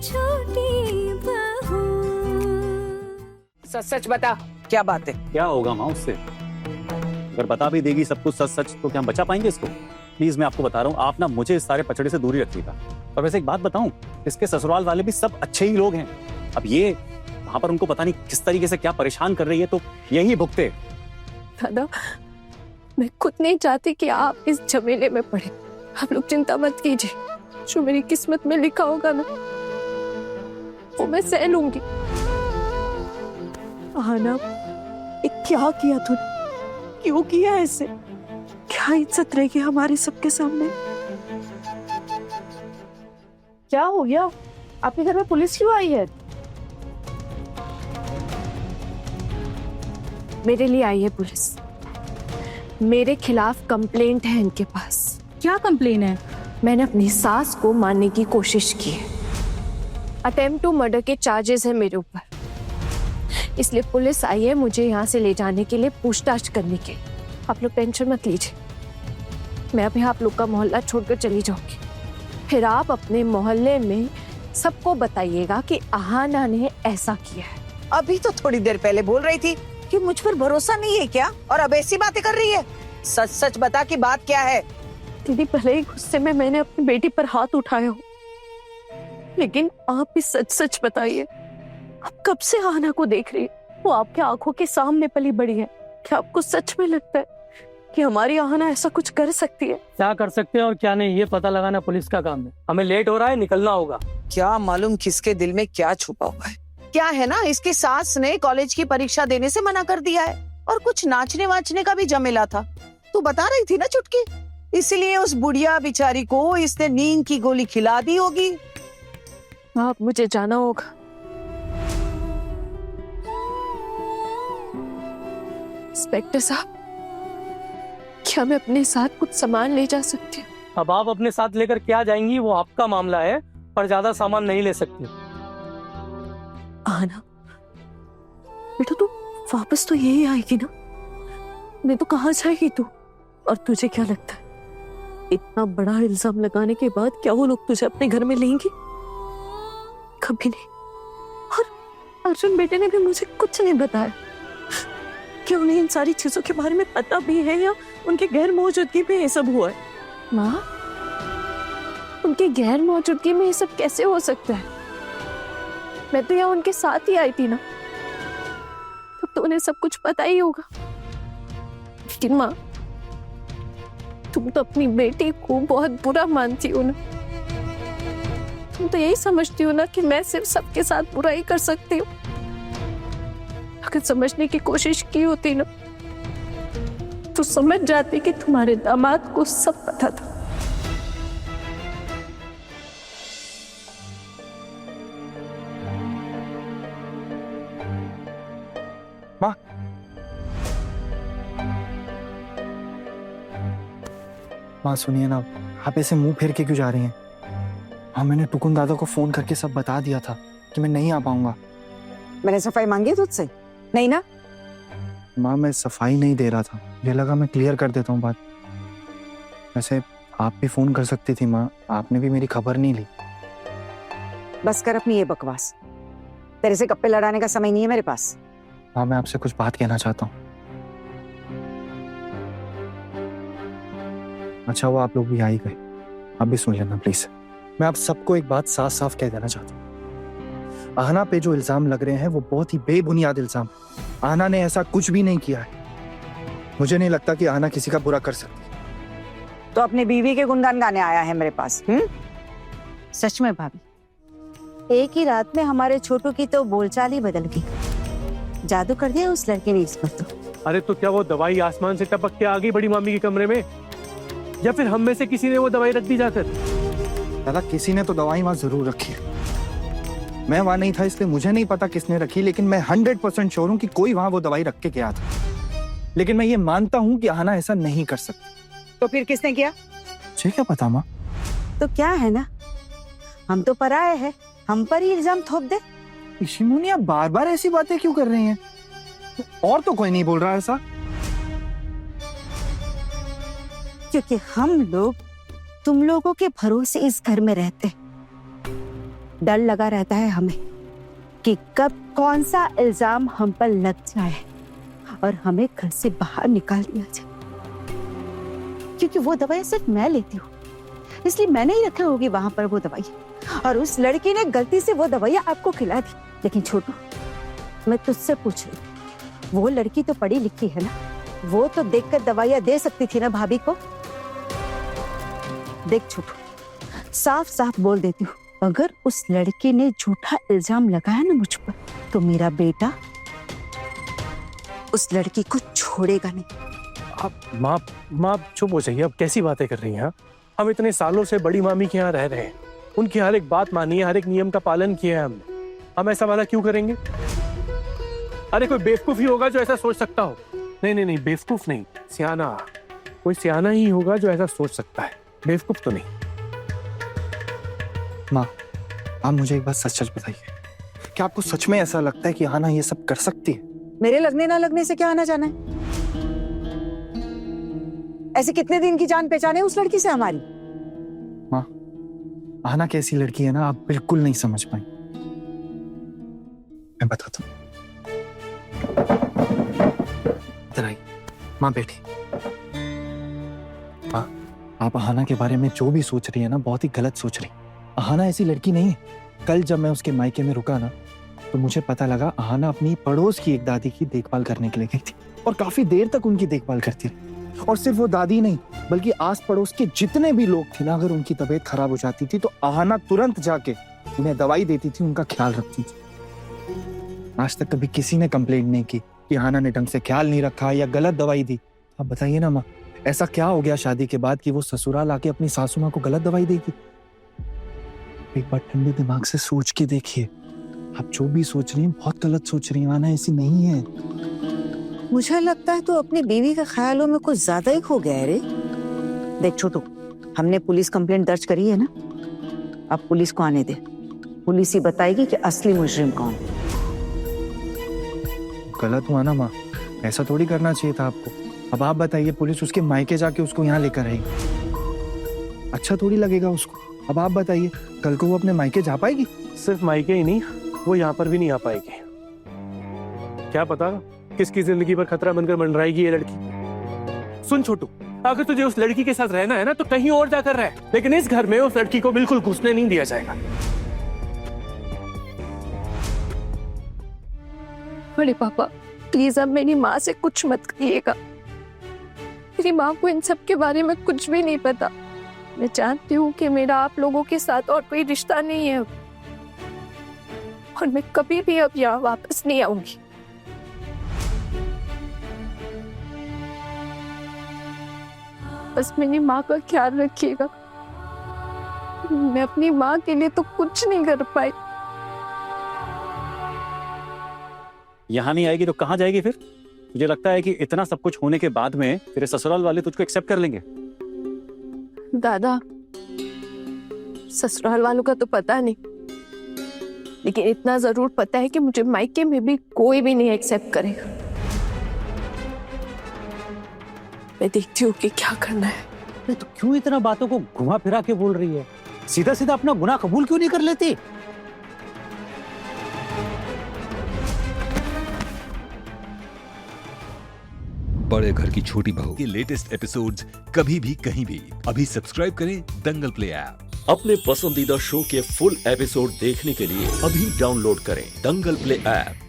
छोटी बहू। सच सच बता, क्या बात है? क्या होगा माँ उससे? अगर बता भी देगी सब कुछ सच सच तो क्या हम बचा पाएंगे इसको? प्लीज मैं आपको बता रहा हूँ, आप ना मुझे इस सारे पचड़े से दूरी रखिएगा। और वैसे एक बात बताऊं, इसके ससुराल वाले भी सब अच्छे ही लोग हैं। अब ये वहां पर उनको पता नहीं किस तरीके से क्या परेशान कर रही है, तो यही भुगते। दादा, मैं खुद नहीं चाहती कि आप इस झमेले में पड़े। आप लोग चिंता मत कीजिए, जो मेरी किस्मत में लिखा होगा ना, वो मैं सह लूंगी। आना, क्या किया तूने? क्यों किया ऐसे? क्या इज्जत रहेगी हमारे सबके सामने? क्या हो गया? आपके घर में पुलिस क्यों आई है? मेरे लिए आई है पुलिस। मेरे खिलाफ कंप्लेंट है इनके पास। क्या कंप्लेन है? मैंने अपनी सास को मारने की कोशिश की है। अटेम्प्ट टू मर्डर के चार्जेस है मेरे ऊपर, इसलिए पुलिस आई है मुझे यहाँ से ले जाने के लिए, पूछताछ करने के। आप लोग टेंशन मत लीजिए, मैं अभी आप लोग का मोहल्ला छोड़कर चली जाऊंगी। फिर आप अपने मोहल्ले में सबको बताइएगा कि आहाना ने ऐसा किया है। अभी तो थोड़ी देर पहले बोल रही थी कि मुझ पर भरोसा नहीं है क्या, और अब ऐसी बातें कर रही है। सच सच बता कि बात क्या है? दीदी, भले ही गुस्से में मैंने अपनी बेटी पर हाथ उठाया हो, लेकिन आप भी सच सच बताइए, आप कब से आहाना को देख रही है? वो आपके आंखों के सामने पली बड़ी है। क्या आपको सच में लगता है कि हमारी आहाना ऐसा कुछ कर सकती है? क्या कर सकते हैं और क्या नहीं, ये पता लगाना पुलिस का काम है। हमें लेट हो रहा है, निकलना होगा। क्या मालूम किसके दिल में क्या छुपा हुआ है। क्या है ना, इसकी सास ने कॉलेज की परीक्षा देने से मना कर दिया है, और कुछ नाचने वाचने का भी जमेला था। तू बता रही थी ना चुटकी, इसलिए उस बुढ़िया बेचारी को इसने नींद की गोली खिला दी होगी। आप मुझे जाना होगा। इंस्पेक्टर साहब, क्या मैं अपने साथ कुछ सामान ले जा सकती हूँ? अब आप अपने साथ लेकर क्या जाएंगी वो आपका मामला है, पर ज्यादा सामान नहीं ले सकती। आना बेटा, तू वापस तो यही आएगी ना? नहीं तो कहाँ जाएगी तू? और तुझे क्या लगता है, इतना बड़ा इल्जाम लगाने के बाद क्या वो लोग तुझे अपने घर में लेंगे? कभी नहीं। और अर्जुन बेटे ने भी मुझे कुछ नहीं बताया कि उन्हें इन सारी चीजों के बारे में पता भी है, या उनके गैर मौजूदगी में ये सब हुआ है। माँ, उनके गैर मौजूदगी में ये सब कैसे हो सकता है? मैं तो यहाँ उनके साथ ही आई थी ना, तो उन्हें सब कुछ पता ही होगा। लेकिन माँ, तुम तो अपनी बेटी को बहुत बुरा मानती हो ना। तुम तो यही समझती हो ना कि मैं सिर्फ सबके साथ बुरा ही कर सकती हूँ। अगर समझने की कोशिश की होती ना, तो समझ जाती कि तुम्हारे दामाद को सब पता था। माँ, माँ सुनिए ना, आप ऐसे मुंह फेर के क्यों जा रही हैं? हाँ, मैंने टुकुन दादा को फोन करके सब बता दिया था कि मैं नहीं आ पाऊंगा। मैंने सफाई मांगी है तुझसे? नहीं ना? माँ, मैं सफाई नहीं दे रहा था, मुझे लगा मैं क्लियर कर देता हूँ बात। वैसे आप भी फोन कर सकती थी माँ, आपने भी मेरी खबर नहीं ली। बस कर अपनी ये बकवास, तेरे से गप्पे लड़ाने का समय नहीं है मेरे पास। माँ, मैं आपसे कुछ बात कहना चाहता हूँ। अच्छा हुआ आप लोग भी आ ही गए, आप भी सुन लेना प्लीज। मैं आप सबको एक बात साफ साफ कह देना चाहता हूँ, आहना पे जो इल्जाम लग रहे हैं वो बहुत ही बेबुनियाद इल्जाम। आहना ने ऐसा कुछ भी नहीं किया है। मुझे नहीं लगता कि आहना किसी का बुरा कर सकती। तो अपनी बीवी के गुणगान गाने आया है मेरे पास? सच में भाभी, एक ही रात में हमारे छोटू की तो बोलचाल ही बदल गई। जादू कर दिया उस लड़के ने इस पर तो। अरे तो क्या वो दवाई आसमान से टपक के आ गई बड़ी मामी के कमरे में, या फिर हम में से किसी ने वो दवाई रख दी जाकर? दादा, किसी ने तो दवाई वहां जरूर रखी है। मैं वहां नहीं था इसलिए मुझे नहीं पता किसने रखी, लेकिन मैं 100% श्योर हूं कि कोई वहां वो दवाई रख के गया था। लेकिन मैं ये मानता हूं कि आहना ऐसा नहीं कर सकती। तो फिर किसने किया? मुझे क्या पता माँ। तो क्या है ना, हम तो पराए हैं, हम पर ही इल्जाम थोप दे। इशिमुनी, आप बार बार ऐसी बातें क्यों कर रही हैं? और तो कोई नहीं बोल रहा ऐसा। क्योंकि हम लोग तुम लोगों के भरोसे इस घर में रहते, डर लगा रहता है हमें कि कब कौन सा इल्जाम हम पर लग जाए और हमें घर से बाहर निकाल दिया जाए। क्योंकि वो दवाई सिर्फ मैं लेती हूँ, इसलिए मैंने ही रखी होगी वहां पर वो दवाई, और उस लड़की ने गलती से वो दवाई आपको खिला दी। लेकिन छोटू, मैं तुझसे पूछ रही हूँ, वो लड़की तो पढ़ी लिखी है ना, वो तो देखकर दवाइयां दे सकती थी ना भाभी को। देख छोटू, साफ साफ बोल देती हूँ, अगर उस लड़की ने झूठा इल्जाम लगाया ना मुझ पर, तो मेरा बेटा उस लड़की को छोड़ेगा नहीं। आप माँ चुप हो जाइए। अब कैसी बातें कर रही हैं? हम इतने सालों से बड़ी मामी के यहाँ रह रहे हैं, उनकी हर एक बात मानी है, हर एक नियम का पालन किया है हमने। हम ऐसा वाला क्यों करेंगे? अरे कोई बेवकूफ ही होगा जो ऐसा सोच सकता हो। नहीं, बेवकूफ नहीं, सियाना। कोई सियाना ही होगा जो ऐसा सोच सकता है, बेवकूफ तो नहीं। माँ, आप मुझे एक बात सच बताइए, क्या आपको सच में ऐसा लगता है कि आना ये सब कर सकती है? मेरे लगने ना लगने से क्या आना जाना है? ऐसे कितने दिन की जान पहचान है उस लड़की से हमारी? माँ, आना कैसी लड़की है ना, आप बिल्कुल नहीं समझ पाए। मैं बताता हूँ। इधर आई माँ, बैठी। माँ, आप आहाना के बारे में जो भी सोच रही है ना, बहुत ही गलत सोच रही। आहाना ऐसी लड़की नहीं है। कल जब मैं उसके मायके में रुका ना, तो मुझे पता लगा आहाना अपनी पड़ोस की एक दादी की देखभाल करने के लिए गई थी, और काफी देर तक उनकी देखभाल करती रही। और सिर्फ वो दादी नहीं, बल्कि आस पड़ोस के जितने भी लोग थे ना, अगर उनकी तबीयत खराब हो जाती थी तो आहाना तुरंत जाके उन्हें दवाई देती थी, उनका ख्याल रखती थी। आज तक कभी किसी ने कंप्लेंट नहीं की कि आहाना ने ढंग से ख्याल नहीं रखा या गलत दवाई दी। अब बताइए ना माँ, ऐसा क्या हो गया शादी के बाद कि वो ससुराल आके अपनी सासू माँ को गलत दवाई देगी? एक बार ठंडे दिमाग से सोच के देखिए। आप जो भी सोच रही हैं बहुत गलत सोच रही हैं। आना ऐसी नहीं है। मुझे लगता है तो अपनी बीवी के ख्यालों में कुछ ज्यादा ही खो गया है रे। देख छोटू, हमने पुलिस कंप्लेंट दर्ज करी है ना, अब पुलिस को आने दे। पुलिस ही बताएगी कि असली मुजरिम कौन है। गलत हुआ ना माँ, ऐसा थोड़ी करना चाहिए था आपको। अब आप बताइए, पुलिस उसके मायके जाके उसको यहाँ लेकर आएगी, अच्छा थोड़ी लगेगा उसको? अब आप बताइए, कल को वो अपने मायके जा पाएगी? सिर्फ मायके ही नहीं, वो यहाँ पर भी नहीं आ पाएगी। क्या पता किसकी जिंदगी पर खतरा बनकर मंडराएगी ये लड़की। सुन छोटू, अगर तुझे उस लड़की के साथ रहना है ना, तो कहीं और जाकर रह, लेकिन इस घर में उस लड़की को बिल्कुल घुसने नहीं दिया जाएगा। बड़े पापा, प्लीज अब मेरी माँ से कुछ मत कहिएगा। मेरी माँ को इन सब के बारे में कुछ भी नहीं पता। मैं जानती हूँ कि मेरा आप लोगों के साथ और कोई रिश्ता नहीं है, और मैं कभी भी अब यहाँ वापस नहीं आऊंगी। बस मेरी माँ का ख्याल रखिएगा। मैं अपनी माँ के लिए तो कुछ नहीं कर पाई। यहाँ नहीं आएगी तो कहाँ जाएगी फिर? मुझे लगता है कि इतना सब कुछ होने के बाद में तेरे ससुराल वाले तुझको एक्सेप्ट कर लेंगे। दादा, ससुराल वालों का तो पता नहीं, लेकिन इतना जरूर पता है कि मुझे मायके में भी कोई भी नहीं एक्सेप्ट करेगा। मैं देखती हूँ कि क्या करना है। तो क्यों इतना बातों को घुमा फिरा के बोल रही है? सीधा सीधा अपना गुनाह कबूल क्यों नहीं कर लेती? बड़े घर की छोटी बहू के लेटेस्ट एपिसोड्स कभी भी कहीं भी अभी सब्सक्राइब करें दंगल प्ले ऐप। अपने पसंदीदा शो के फुल एपिसोड देखने के लिए अभी डाउनलोड करें दंगल प्ले ऐप।